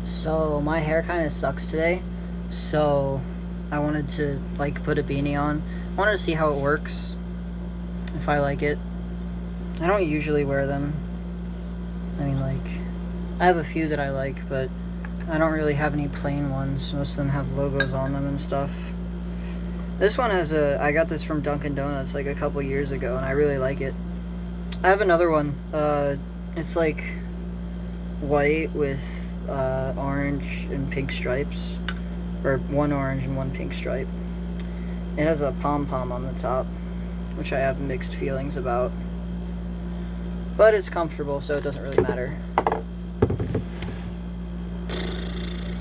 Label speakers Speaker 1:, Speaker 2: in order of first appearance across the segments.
Speaker 1: So my hair kind of sucks today, so I wanted to like put a beanie on. I wanted to see how it works, if I like it. I don't usually wear them. I mean, like, I have a few that I like, but I don't really have any plain ones. Most of them have logos on them and stuff. This one has I got this from Dunkin' Donuts like a couple years ago, and I really like it. I have another one. It's like white with orange and pink stripes, or one orange and one pink stripe. It has a pom-pom on the top, which I have mixed feelings about, but it's comfortable, so it doesn't really matter.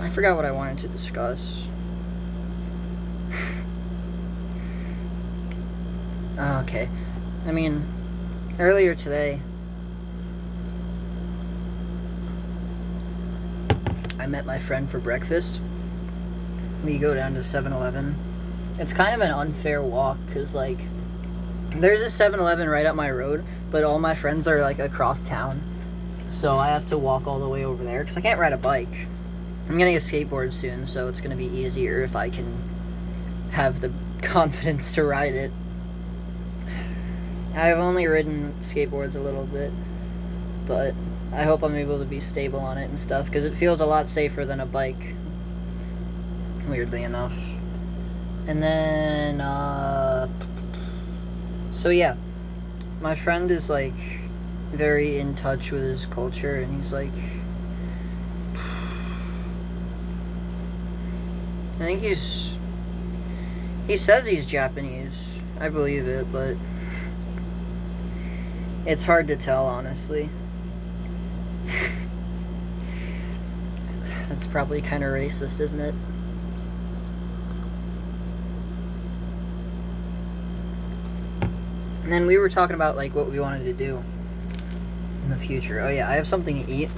Speaker 1: I forgot what I wanted to discuss. Okay, I mean, earlier today I met my friend for breakfast. We go down to 7-Eleven. It's kind of an unfair walk, because, like, there's a 7-Eleven right up my road, but all my friends are, like, across town. So I have to walk all the way over there, because I can't ride a bike. I'm getting a skateboard soon, so it's going to be easier if I can have the confidence to ride it. I've only ridden skateboards a little bit, but I hope I'm able to be stable on it and stuff, because it feels a lot safer than a bike, weirdly enough. And then, so yeah, my friend is, like, very in touch with his culture, and he's, like, I think he says he's Japanese. I believe it, but it's hard to tell, honestly. That's probably kind of racist, isn't it? And then we were talking about, like, what we wanted to do in the future. Oh yeah, I have something to eat,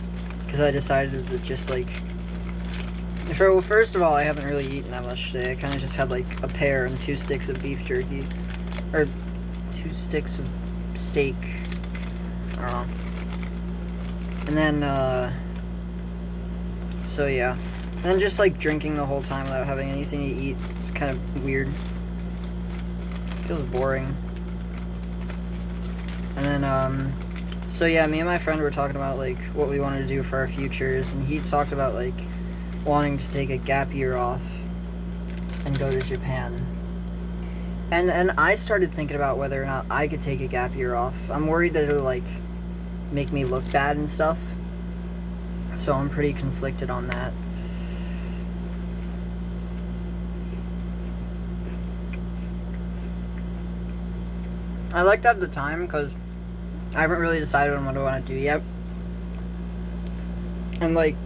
Speaker 1: because I decided to just, like, first of all, I haven't really eaten that much today. I kind of just had, like, a pear and 2 sticks of beef jerky, or 2 sticks of steak. I don't know. And then, so yeah. And then just, like, drinking the whole time without having anything to eat is kind of weird. Feels boring. And then, so yeah, me and my friend were talking about, like, what we wanted to do for our futures, and he talked about, like, wanting to take a gap year off and go to Japan. And I started thinking about whether or not I could take a gap year off. I'm worried that it'll, like, make me look bad and stuff, so I'm pretty conflicted on that. I like to have the time, because I haven't really decided on what I want to do yet. And, like,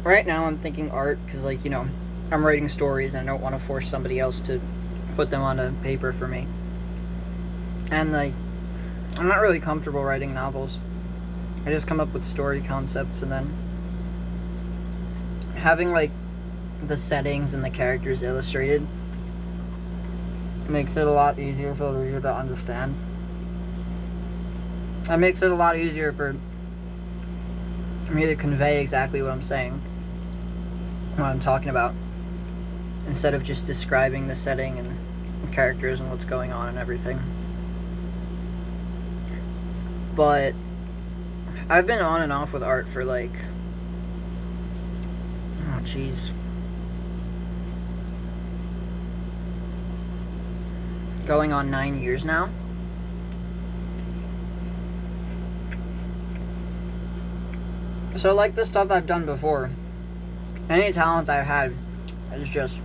Speaker 1: right now I'm thinking art, because, like, you know, I'm writing stories and I don't want to force somebody else to put them on a paper for me. And, like, I'm not really comfortable writing novels. I just come up with story concepts, and then having, like, the settings and the characters illustrated makes it a lot easier for the reader to understand. It makes it a lot easier for me to convey exactly what I'm saying, what I'm talking about, instead of just describing the setting and the characters and what's going on and everything. But I've been on and off with art for, like, oh jeez, going on 9 years now. So, like, the stuff I've done before, any talents I've had is just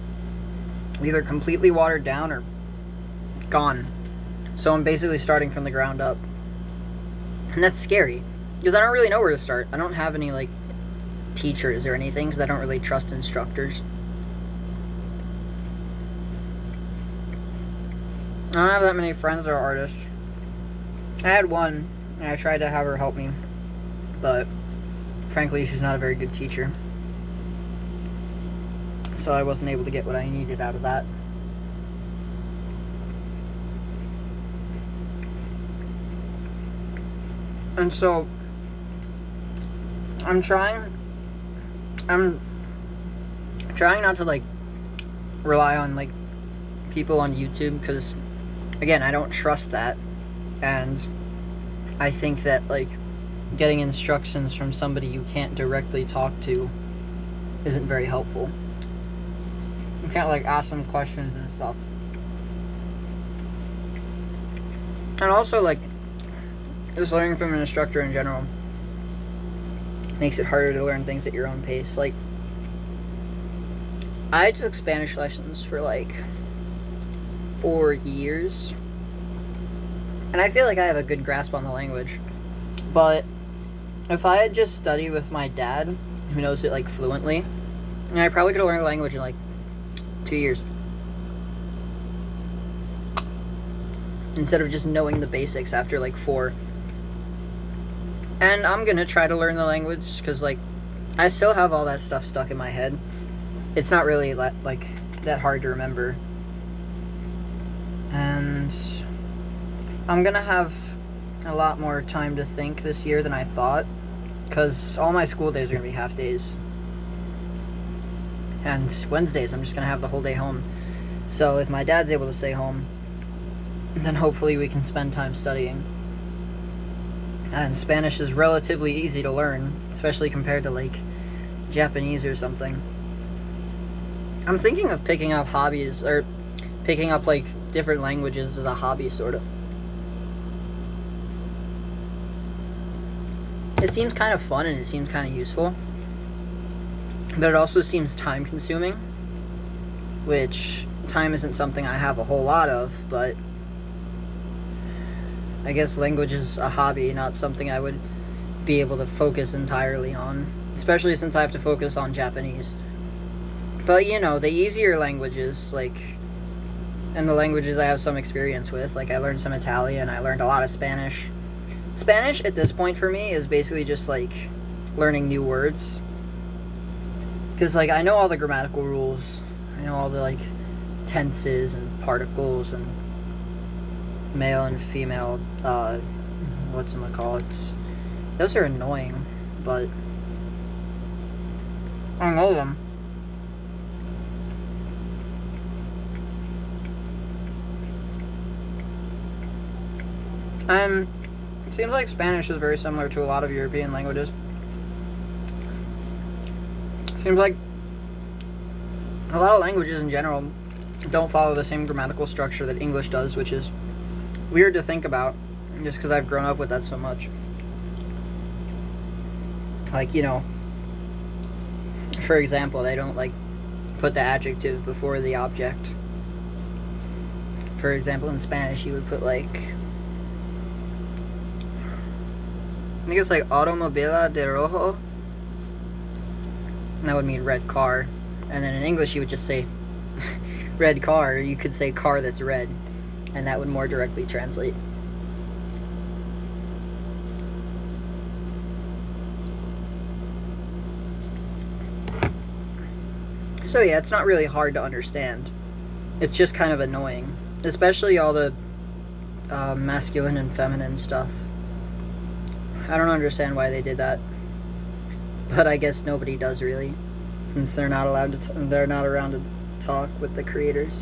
Speaker 1: either completely watered down or gone. So I'm basically starting from the ground up. And that's scary, because I don't really know where to start. I don't have any, like, teachers or anything, because I don't really trust instructors. I don't have that many friends that are artists. I had one, and I tried to have her help me, but frankly, she's not a very good teacher. So I wasn't able to get what I needed out of that. And so I'm trying not to like rely on like people on YouTube, because again, I don't trust that, and I think that like getting instructions from somebody you can't directly talk to isn't very helpful. You can't like ask them questions and stuff. And also like just learning from an instructor in general makes it harder to learn things at your own pace. Like, I took Spanish lessons for like 4 years, and I feel like I have a good grasp on the language. But if I had just studied with my dad, who knows it like fluently, I probably could have learned the language in like 2 years, instead of just knowing the basics after like 4. And I'm gonna try to learn the language, because like I still have all that stuff stuck in my head. It's not really like that hard to remember. And I'm gonna have a lot more time to think this year than I thought, because all my school days are gonna be half days. And Wednesdays, I'm just gonna have the whole day home. So if my dad's able to stay home, then hopefully we can spend time studying. And Spanish is relatively easy to learn, especially compared to like Japanese or something. I'm thinking of picking up hobbies, or picking up like different languages as a hobby, sort of. It seems kind of fun and it seems kind of useful, but it also seems time consuming, which time isn't something I have a whole lot of, but I guess language is a hobby, not something I would be able to focus entirely on, especially since I have to focus on Japanese. But you know, the easier languages, like, and the languages I have some experience with, like I learned some Italian, I learned a lot of Spanish. Spanish at this point for me is basically just like learning new words, because like I know all the grammatical rules, I know all the like tenses and particles and male and female whatchamacallits. Those are annoying, but I know them. It seems like Spanish is very similar to a lot of European languages. Seems like a lot of languages in general don't follow the same grammatical structure that English does, which is weird to think about, just because I've grown up with that so much. Like, you know, for example, they don't like put the adjective before the object. For example, in Spanish you would put like, I think it's like automobila de rojo, and that would mean red car. And then in English you would just say red car, or you could say car that's red, and that would more directly translate. So yeah, it's not really hard to understand. It's just kind of annoying, especially all the masculine and feminine stuff. I don't understand why they did that, but I guess nobody does really, since they're not allowed to. They're not around to talk with the creators,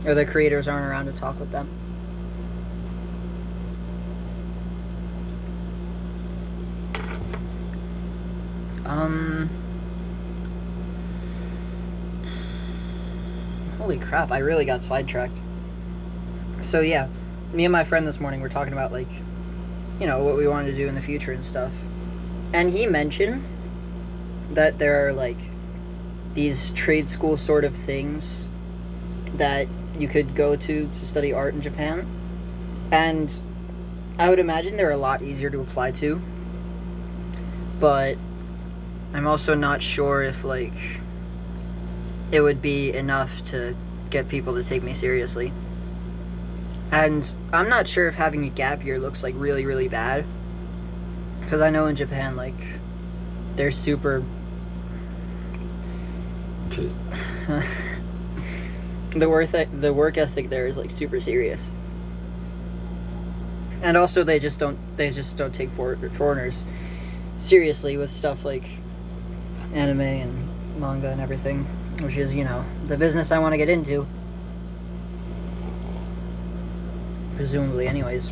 Speaker 1: or the creators aren't around to talk with them. Holy crap, I really got sidetracked. So yeah, me and my friend this morning were talking about like, you know, what we wanted to do in the future and stuff. And he mentioned that there are like these trade school sort of things that you could go to study art in Japan. And I would imagine they're a lot easier to apply to. But I'm also not sure if like it would be enough to get people to take me seriously. And I'm not sure if having a gap year looks like really, really bad. Because I know in Japan, like, they're super... the work ethic there is like super serious. And also they just don't take foreigners seriously with stuff like anime and manga and everything, which is, the business I want to get into. Presumably, anyways.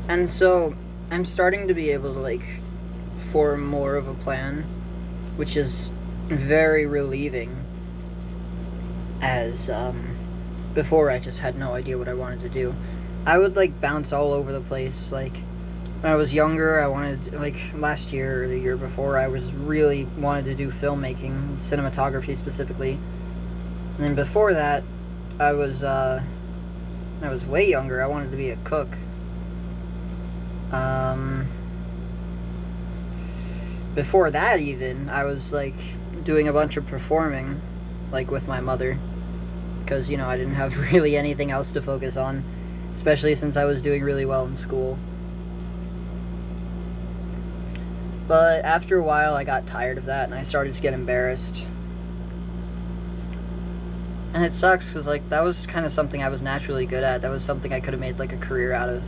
Speaker 1: And so, I'm starting to be able to, form more of a plan, which is very relieving, as, before I just had no idea what I wanted to do. I would, bounce all over the place, when I was younger, I wanted, last year or the year before, I was really wanted to do filmmaking, cinematography specifically. And then before that, I was, when I was way younger, I wanted to be a cook. Before that even, I was, doing a bunch of performing, with my mother. Because, I didn't have really anything else to focus on. Especially since I was doing really well in school. But after a while, I got tired of that, and I started to get embarrassed. And it sucks, because, that was kind of something I was naturally good at. That was something I could have made, a career out of.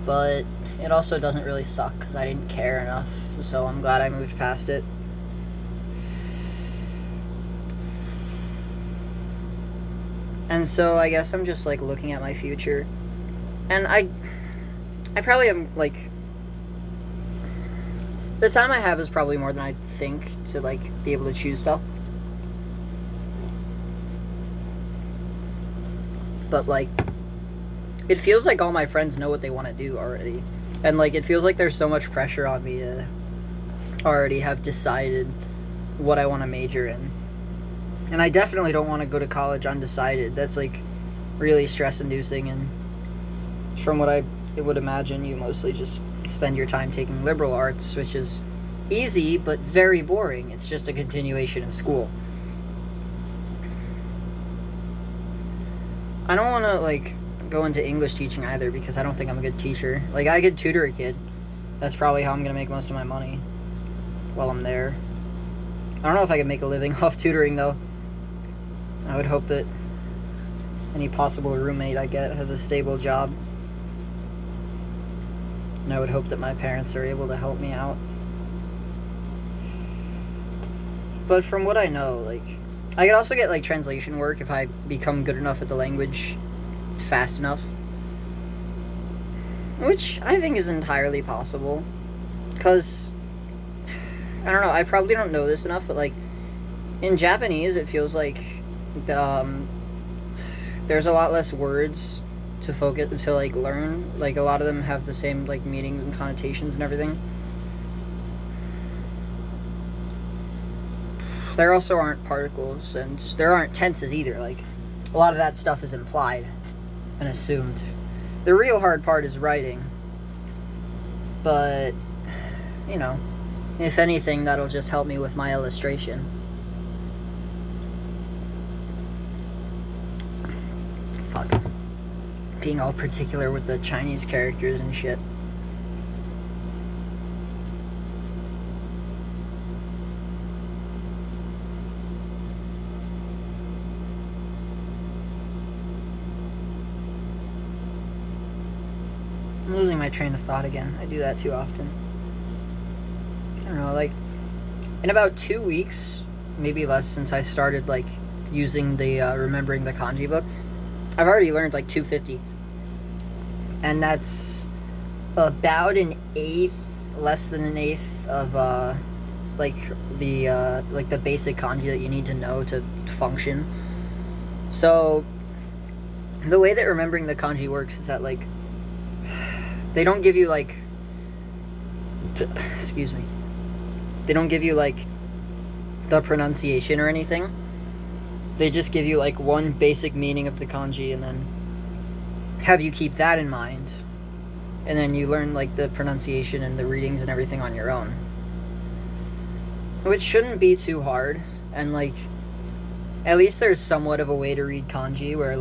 Speaker 1: But it also doesn't really suck, because I didn't care enough. So I'm glad I moved past it. And so I guess I'm just, looking at my future. And I probably am, the time I have is probably more than I think to, be able to choose stuff. But, it feels like all my friends know what they want to do already. And, it feels like there's so much pressure on me to already have decided what I want to major in. And I definitely don't want to go to college undecided. That's, really stress-inducing. And from what I would imagine, you mostly just spend your time taking liberal arts, which is easy, but very boring. It's just a continuation of school. I don't want to, go into English teaching either, because I don't think I'm a good teacher. I could tutor a kid. That's probably how I'm going to make most of my money while I'm there. I don't know if I could make a living off tutoring, though. I would hope that any possible roommate I get has a stable job. And I would hope that my parents are able to help me out. But from what I know, I could also get, translation work if I become good enough at the language fast enough. Which I think is entirely possible. Because, I don't know, I probably don't know this enough, but, in Japanese, it feels like there's a lot less words to focus, to, learn. A lot of them have the same, meanings and connotations and everything. There also aren't particles, and there aren't tenses either. A lot of that stuff is implied and assumed. The real hard part is writing. But, if anything, that'll just help me with my illustration. Fuck. Being all particular with the Chinese characters and shit. I'm losing my train of thought again. I do that too often. I don't know, in about 2 weeks, maybe less, since I started, using the, remembering the kanji book, I've already learned, 250. And that's about an eighth, less than an eighth of, the basic kanji that you need to know to function. So, the way that remembering the kanji works is that, they don't give you, excuse me. They don't give you, the pronunciation or anything. They just give you, one basic meaning of the kanji, and then have you keep that in mind. And then you learn, the pronunciation and the readings and everything on your own. Which shouldn't be too hard. And, at least there's somewhat of a way to read kanji where,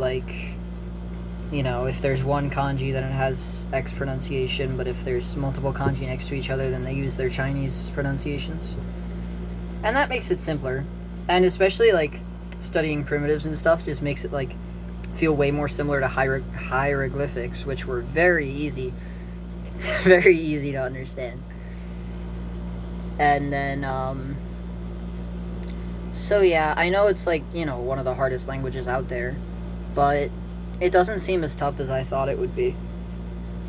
Speaker 1: if there's one kanji, then it has X pronunciation, but if there's multiple kanji next to each other, then they use their Chinese pronunciations. And that makes it simpler. And especially, studying primitives and stuff just makes it, feel way more similar to hieroglyphics, which were very easy. Very easy to understand. And then, so yeah, I know it's like, you know, one of the hardest languages out there, but it doesn't seem as tough as I thought it would be.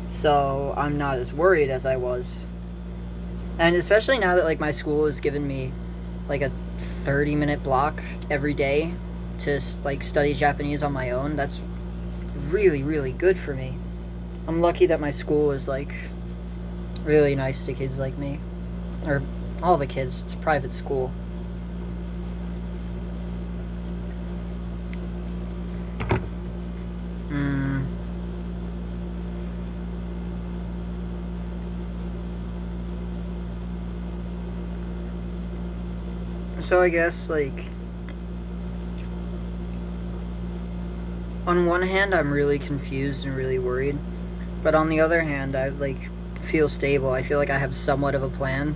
Speaker 1: So I'm not as worried as I was. And especially now that, like, my school has given me, like, a 30-minute block every day to, like, study Japanese on my own, that's really, really good for me. I'm lucky that my school is, like, really nice to kids like me. Or all the kids. It's a private school. So I guess, like, on one hand, I'm really confused and really worried. But on the other hand, I, like, feel stable. I feel like I have somewhat of a plan.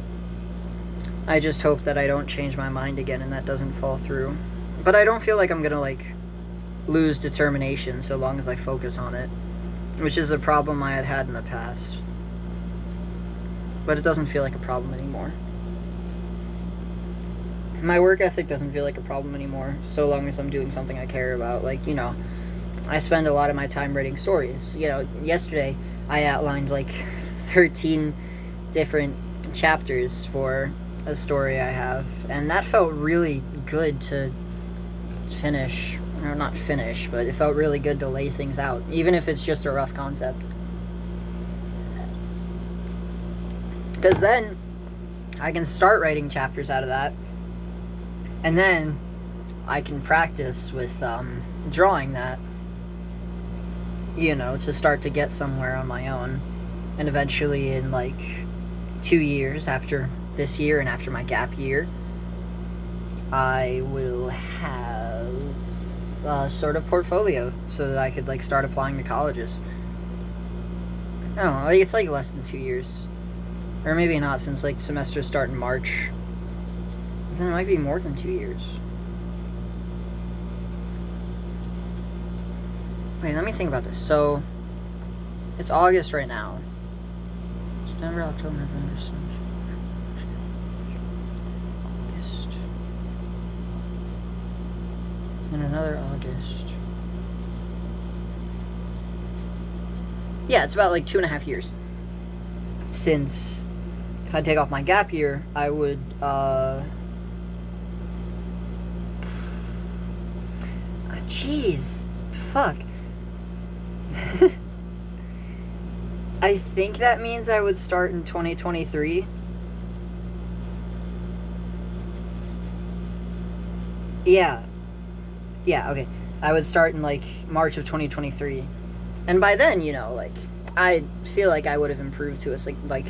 Speaker 1: I just hope that I don't change my mind again and that doesn't fall through. But I don't feel like I'm gonna, like, lose determination so long as I focus on it, which is a problem I had in the past. But it doesn't feel like a problem anymore. My work ethic doesn't feel like a problem anymore, so long as I'm doing something I care about. Like, you know, I spend a lot of my time writing stories. You know, yesterday I outlined like 13 different chapters for a story I have, and that felt really good to finish. Or not finish, but it felt really good to lay things out, even if it's just a rough concept. Because then I can start writing chapters out of that, and then I can practice with drawing that, you know, to start to get somewhere on my own. And eventually in like 2 years after this year and after my gap year, I will have a sort of portfolio so that I could like start applying to colleges. I don't know, it's like less than 2 years. Or maybe not, since like semesters start in March. Then it might be more than 2 years. Wait, let me think about this. So, it's August right now. September, October, November, August. And another August. Yeah, it's about like 2.5 years. Since, if I take off my gap year, I would, jeez, fuck. I think that means I would start in 2023. Yeah, okay. I would start in, like, March of 2023. And by then, you know, like, I feel like I would have improved to a, like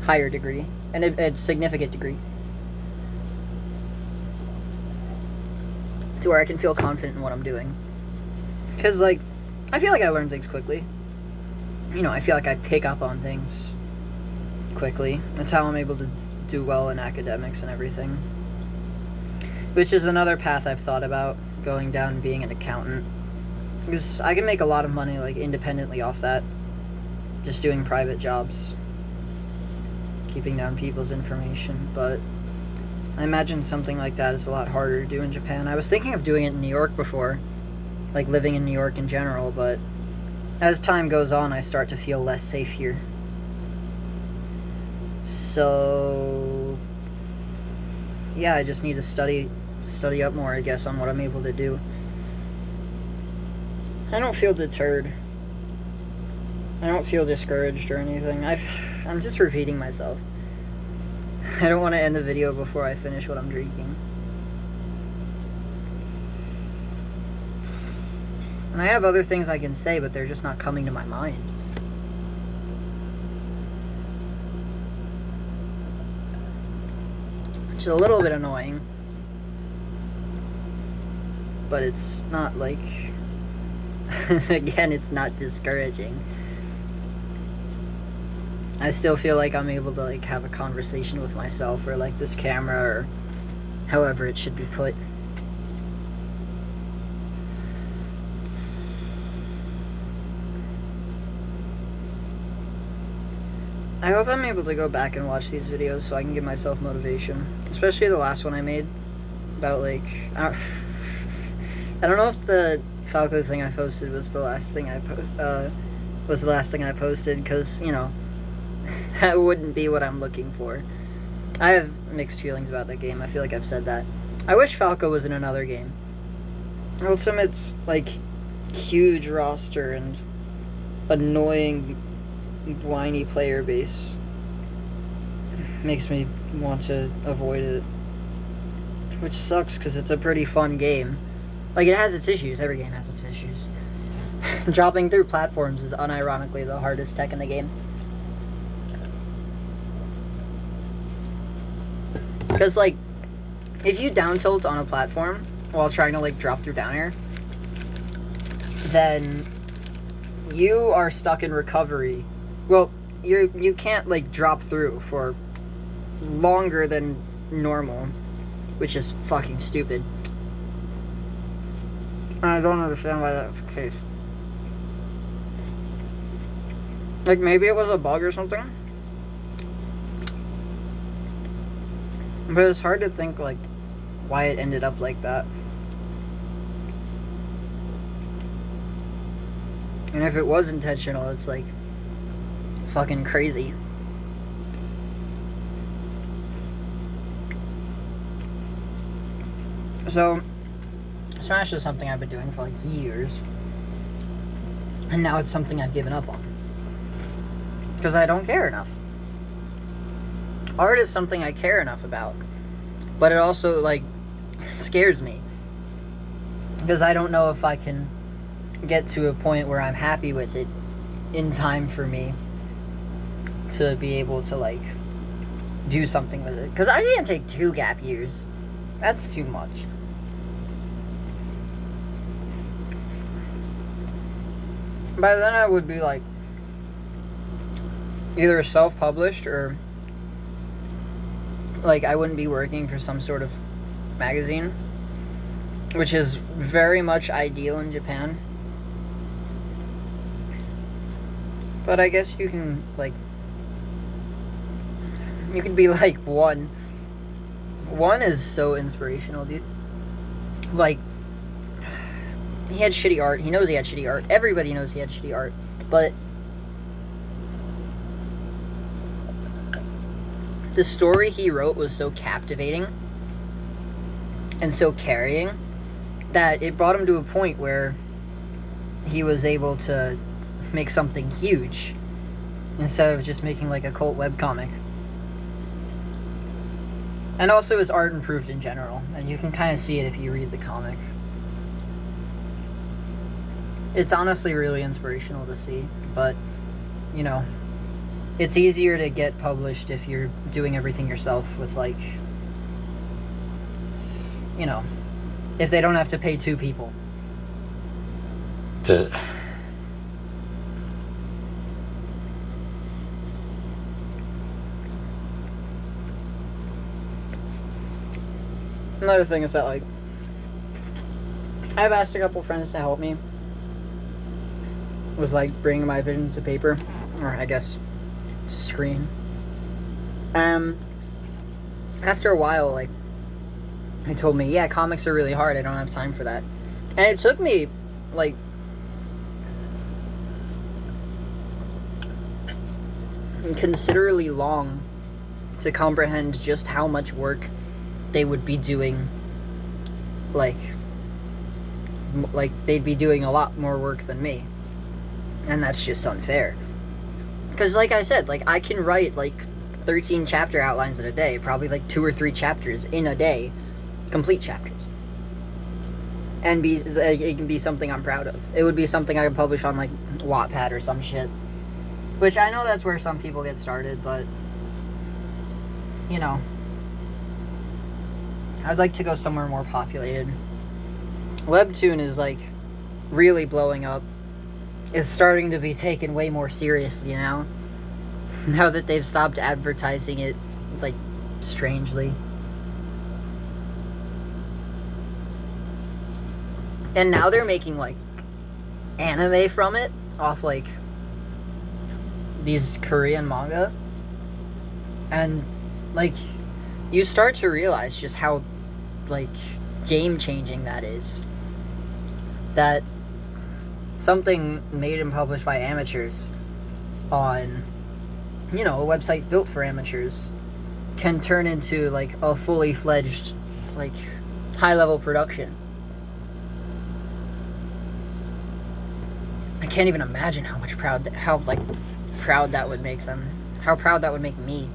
Speaker 1: higher degree. And a significant degree. To where I can feel confident in what I'm doing. Because, like, I feel like I learn things quickly. You know, I feel like I pick up on things quickly. That's how I'm able to do well in academics and everything. Which is another path I've thought about, going down being an accountant. Because I can make a lot of money, like, independently off that. Just doing private jobs. Keeping down people's information. But I imagine something like that is a lot harder to do in Japan. I was thinking of doing it in New York before. Like, living in New York in general, but as time goes on, I start to feel less safe here. So, yeah, I just need to study up more, I guess, on what I'm able to do. I don't feel deterred. I don't feel discouraged or anything. I'm just repeating myself. I don't want to end the video before I finish what I'm drinking. And I have other things I can say, but they're just not coming to my mind. Which is a little bit annoying. But it's not like... Again, it's not discouraging. I still feel like I'm able to, like, have a conversation with myself, or like this camera, or however it should be put. I hope I'm able to go back and watch these videos so I can give myself motivation. Especially the last one I made about, like, I don't know if the Falco thing I posted was the last thing I posted, because, you know, that wouldn't be what I'm looking for. I have mixed feelings about that game. I feel like I've said that. I wish Falco was in another game. Ultimate's, like, huge roster and annoying, whiny player base makes me want to avoid it. Which sucks, because it's a pretty fun game. Like, it has its issues. Every game has its issues. Dropping through platforms is unironically the hardest tech in the game. Because, like, if you down tilt on a platform while trying to, like, drop through down air, then you are stuck in recovery. Well, you can't, like, drop through for longer than normal, which is fucking stupid. I don't understand why that's the case. Like, maybe it was a bug or something? But it's hard to think, like, why it ended up like that. And if it was intentional, it's, like, fucking crazy. So, Smash is something I've been doing for, like, years. And now it's something I've given up on. Because I don't care enough. Art is something I care enough about. But it also, like, scares me. Because I don't know if I can get to a point where I'm happy with it in time for me to be able to, like, do something with it. Because I can't take 2 gap years. That's too much. By then I would be, like, either self-published or, like, I wouldn't be working for some sort of magazine, which is very much ideal in Japan. But I guess you can, like, you could be, like, one. One is so inspirational, dude. Like, he had shitty art. He knows he had shitty art. Everybody knows he had shitty art. But the story he wrote was so captivating and so carrying that it brought him to a point where he was able to make something huge instead of just making, like, a cult webcomic. And also his art improved in general, and you can kind of see it if you read the comic. It's honestly really inspirational to see, but, you know, it's easier to get published if you're doing everything yourself with, like, you know, if they don't have to pay 2 people. Another thing is that, like, I've asked a couple friends to help me with, like, bringing my visions to paper, or I guess to screen. After a while, like, they told me, yeah, comics are really hard, I don't have time for that. And it took me, like, considerably long to comprehend just how much work they would be doing. Like they'd be doing a lot more work than me. And that's just unfair. Because, like I said, like, I can write, like, 13 chapter outlines in a day. Probably, like, 2 or 3 chapters in a day. Complete chapters. And it can be something I'm proud of. It would be something I could publish on, like, Wattpad or some shit. Which I know that's where some people get started, but, you know, I'd like to go somewhere more populated. Webtoon is, like, really blowing up. Is starting to be taken way more seriously now. Now that they've stopped advertising it, like, strangely. And now they're making, like, anime from it off, like, these Korean manga. And, like, you start to realize just how, like, game-changing that is. That something made and published by amateurs on, a website built for amateurs can turn into, like, a fully fledged, like, high-level production. I can't even imagine how proud that would make them. How proud that would make me.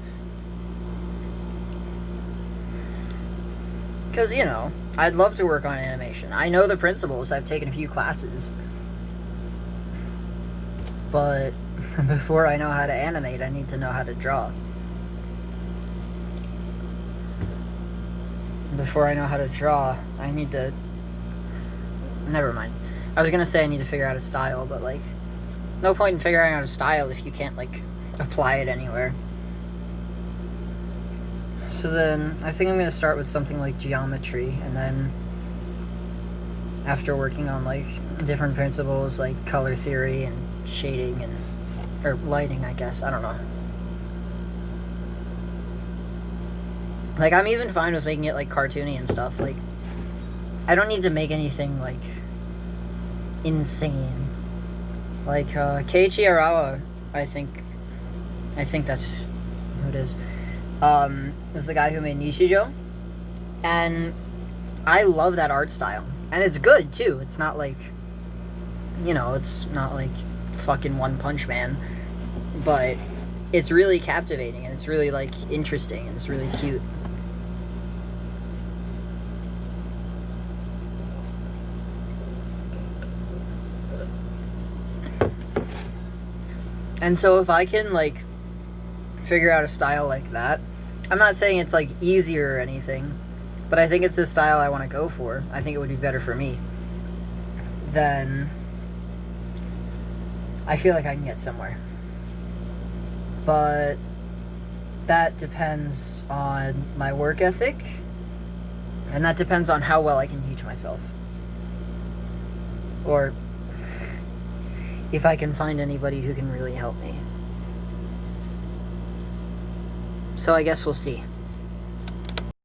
Speaker 1: Because, I'd love to work on animation. I know the principles. I've taken a few classes. But before I know how to animate, I need to know how to draw. Before I know how to draw, I need to... Never mind. I was going to say I need to figure out a style, but, like, no point in figuring out a style if you can't, like, apply it anywhere. So then, I think I'm going to start with something like geometry, and then after working on, like, different principles, like color theory and shading and, or lighting, I guess, I don't know. Like, I'm even fine with making it, like, cartoony and stuff. Like, I don't need to make anything, like, insane. Like, Keiichi Arawa, I think that's who it is. Is the guy who made Nishijo. And I love that art style. And it's good, too. It's not like, it's not like fucking One Punch Man. But it's really captivating, and it's really, like, interesting, and it's really cute. And so if I can, like, figure out a style like that, I'm not saying it's, like, easier or anything, but I think it's the style I want to go for. I think it would be better for me. Then I feel like I can get somewhere. But that depends on my work ethic, and that depends on how well I can teach myself. Or if I can find anybody who can really help me. So I guess we'll see.